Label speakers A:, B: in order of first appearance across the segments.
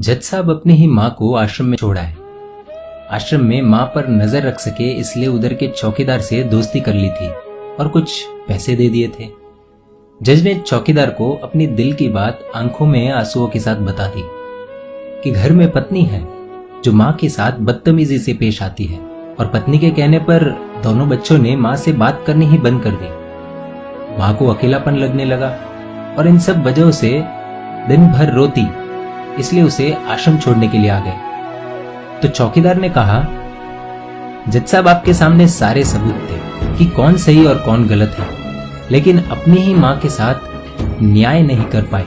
A: जज साहब अपनी ही माँ को आश्रम में छोड़ा है। आश्रम में माँ पर नजर रख सके इसलिए उधर के चौकीदार से दोस्ती कर ली थी और कुछ पैसे दे दिए थे। जज ने चौकीदार को अपनी दिल की बात आंखों में आंसुओं के साथ बता दी कि घर में पत्नी है जो माँ के साथ बदतमीजी से पेश आती है और पत्नी के कहने पर दोनों बच्चों ने माँ से बात करनी ही बंद कर दी। माँ को अकेलापन लगने लगा और इन सब वजहों से दिन भर रोती, इसलिए उसे आश्रम छोड़ने के लिए आ गए। तो चौकीदार ने कहा, जज साहब आपके सामने सारे सबूत थे कि कौन सही और कौन गलत है, लेकिन अपनी ही माँ के साथ न्याय नहीं कर पाए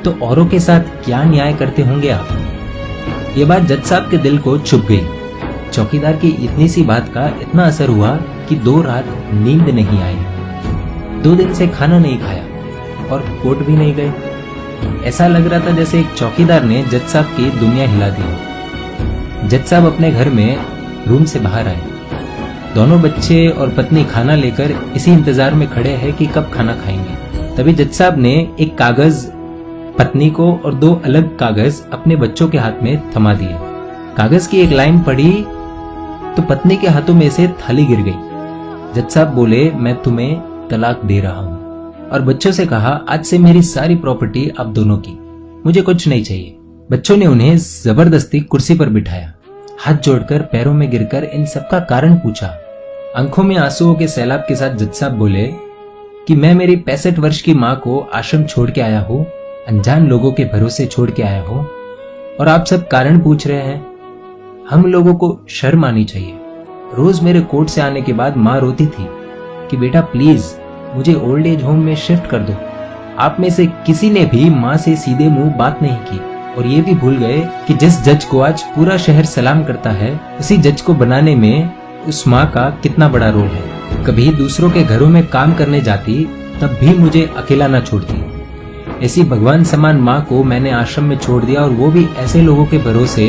A: तो औरों के साथ क्या न्याय करते होंगे आप। ये बात जज साहब के दिल को छुप गई। चौकीदार की इतनी सी बात का इतना असर हुआ कि 2 रात नींद नहीं आई, 2 दिन से खाना नहीं खाया और कोर्ट भी नहीं गए। ऐसा लग रहा था जैसे एक चौकीदार ने जज साहब की दुनिया हिला दी। जज साहब अपने घर में रूम से बाहर आए। दोनों बच्चे और पत्नी खाना लेकर इसी इंतजार में खड़े हैं कि कब खाना खाएंगे। तभी जज साहब ने एक कागज पत्नी को और 2 अलग कागज अपने बच्चों के हाथ में थमा दिए। कागज की एक लाइन पढ़ी तो पत्नी के हाथों में से थाली गिर गई। जज साहब बोले, मैं तुम्हें तलाक दे रहा हूं, और बच्चों से कहा, आज से मेरी सारी प्रॉपर्टी आप दोनों की, मुझे कुछ नहीं चाहिए। बच्चों ने उन्हें जबरदस्ती कुर्सी पर बिठाया, हाथ जोड़कर पैरों में गिरकर इन सबका कारण पूछा। आंखों में आंसुओं के सैलाब के साथ जज साहब बोले कि मैं मेरी 65 वर्ष की माँ को आश्रम छोड़ के आया हूँ, अनजान लोगों के भरोसे छोड़ के आया हूँ, और आप सब कारण पूछ रहे हैं। हम लोगों को शर्म आनी चाहिए। रोज मेरे कोर्ट से आने के बाद माँ रोती थी कि बेटा प्लीज मुझे ओल्ड एज होम में शिफ्ट कर दो। आप में से किसी ने भी माँ से सीधे मुंह बात नहीं की, और ये भी भूल गए कि जिस जज को आज पूरा शहर सलाम करता है, उसी जज को बनाने में उस माँ का कितना बड़ा रोल है। कभी दूसरों के घरों में काम करने जाती तब भी मुझे अकेला ना छोड़ती। ऐसी भगवान समान माँ को मैंने आश्रम में छोड़ दिया, और वो भी ऐसे लोगों के भरोसे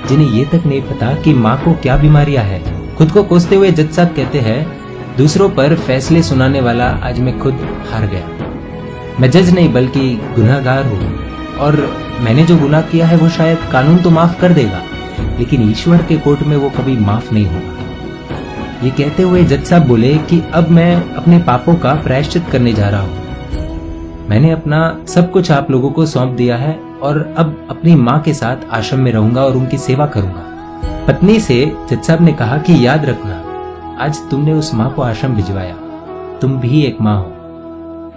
A: जिन्हें ये तक नहीं पता कि माँ को क्या बीमारियां है। खुद को कोसते हुए जज साहब कहते हैं, दूसरों पर फैसले सुनाने वाला आज मैं खुद हार गया। मैं जज नहीं बल्कि गुनाहगार हूँ, और मैंने जो गुनाह किया है वो शायद कानून तो माफ कर देगा, लेकिन ईश्वर के कोर्ट में वो कभी माफ नहीं होगा। ये कहते हुए जज साहब बोले कि अब मैं अपने पापों का प्रायश्चित करने जा रहा हूँ। मैंने अपना सब कुछ आप लोगों को सौंप दिया है, और अब अपनी माँ के साथ आश्रम में रहूंगा और उनकी सेवा करूंगा। पत्नी से जज साहब ने कहा कि याद रखना, आज तुमने उस माँ को आश्रम भिजवाया, तुम भी एक माँ हो,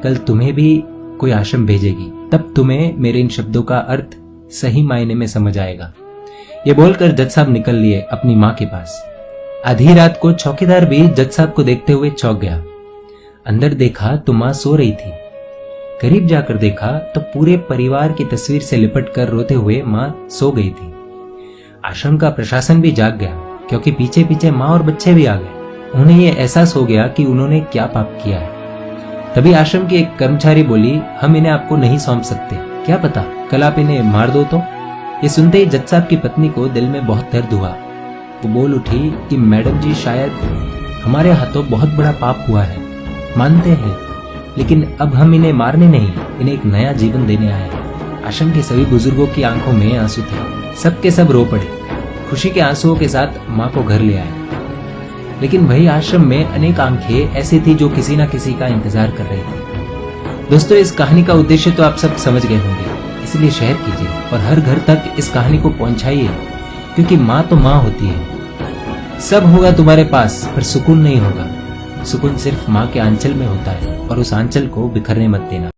A: कल तुम्हें भी कोई आश्रम भेजेगी, तब तुम्हें मेरे इन शब्दों का अर्थ सही मायने में समझ आएगा। ये बोलकर जज साहब निकल लिए अपनी माँ के पास। आधी रात को चौकीदार भी जज साहब को देखते हुए चौंक गया। अंदर देखा तो माँ सो रही थी। करीब जाकर देखा तो पूरे परिवार की तस्वीर से लिपट कर रोते हुए माँ सो गई थी। आश्रम का प्रशासन भी जाग गया, क्योंकि पीछे पीछे माँ और बच्चे भी आ गए। उन्हें यह एहसास हो गया कि उन्होंने क्या पाप किया है। तभी आश्रम की एक कर्मचारी बोली, हम इन्हें आपको नहीं सौंप सकते, क्या पता कल आप इन्हें मार दो तो। ये सुनते ही जज साहब की पत्नी को दिल में बहुत दर्द हुआ। वो बोल उठी कि मैडम जी, शायद हमारे हाथों बहुत बड़ा पाप हुआ है, मानते हैं, लेकिन अब हम इन्हें मारने नहीं, इन्हें एक नया जीवन देने आए हैं। आश्रम के सभी बुजुर्गों की आंखों में आंसू थे, सबके सब रो पड़े। खुशी के आंसुओं के साथ माँ को घर ले आए। लेकिन वही आश्रम में अनेक आंखें ऐसी थी जो किसी न किसी का इंतजार कर रही थी। दोस्तों, इस कहानी का उद्देश्य तो आप सब समझ गए होंगे, इसलिए शेयर कीजिए और हर घर तक इस कहानी को पहुंचाइए, क्योंकि माँ तो माँ होती है। सब होगा तुम्हारे पास, पर सुकून नहीं होगा। सुकून सिर्फ माँ के आंचल में होता है, और उस आंचल को बिखरने मत देना।